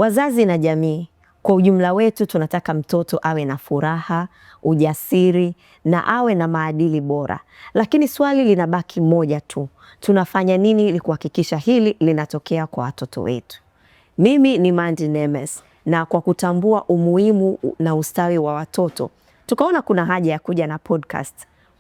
Wazazi na jamii kwa ujumla wetu tunataka mtoto awe na furaha, ujasiri na awe na maadili bora. Lakini swali linabaki moja tu. Tunafanya nini ili kuhakikisha hili linatokea kwa watoto wetu? Mimi ni Mandy Nemes, na kwa kutambua umuhimu na ustawi wa watoto, tukaona kuna haja ya kuja na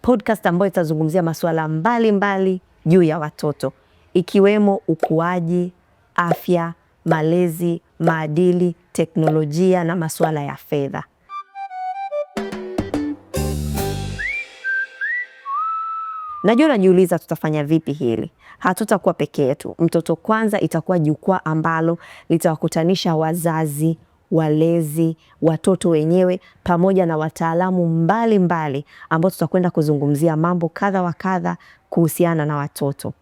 podcast ambayo itazungumzia masuala mbalimbali juu ya watoto, ikiwemo ukuaji, afya, malezi, maadili, teknolojia na masuala ya fedha. Najua najiuliza tutafanya vipi hili. Hatutakuwa peke yetu. Mtoto Kwanza itakuwa jukwaa ambalo litawakutanisha wazazi, walezi, watoto wenyewe pamoja na wataalamu mbalimbali ambao tutakwenda kuzungumzia mambo kadha wa kadha kuhusiana na watoto.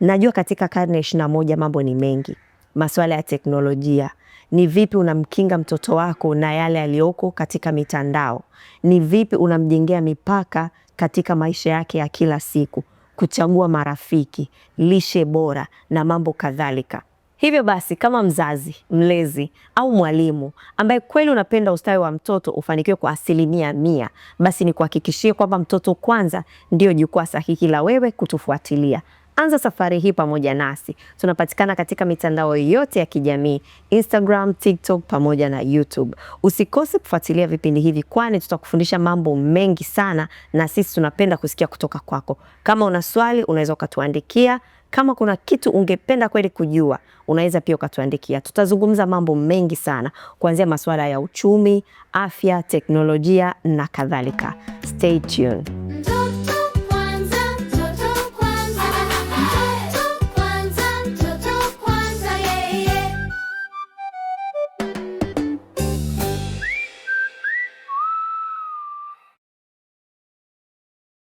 Najua katika karne 21 mambo ni mengi. Masuala ya teknolojia. Ni vipi unamkinga mtoto wako na yale yaliyoko katika mitandao? Ni vipi unamjengea mipaka katika maisha yake ya kila siku? Kuchagua marafiki, lishe bora na mambo kadhalika. Hivyo basi, kama mzazi, mlezi au mwalimu ambaye kweli unapenda ustawi wa mtoto ufanikiwe kwa 100%, basi ni kuhakikishie kwamba Mtoto Kwanza ndio jukwaa sahihi la wewe kutufuatilia. Anza safari hii pamoja nasi. Tunapatikana katika mitandao yote ya kijamii, Instagram, TikTok pamoja na YouTube. Usikose kufuatilia vipindi hivi, kwani tutakufundisha mambo mengi sana na sisi tunapenda kusikia kutoka kwako. Kama una swali unaweza ukatuandikia. Kama kuna kitu ungependa kweli kujua, unaweza pia ukatuandikia. Tutazungumza mambo mengi sana, kuanzia masuala ya uchumi, afya, teknolojia na kadhalika. Stay tuned.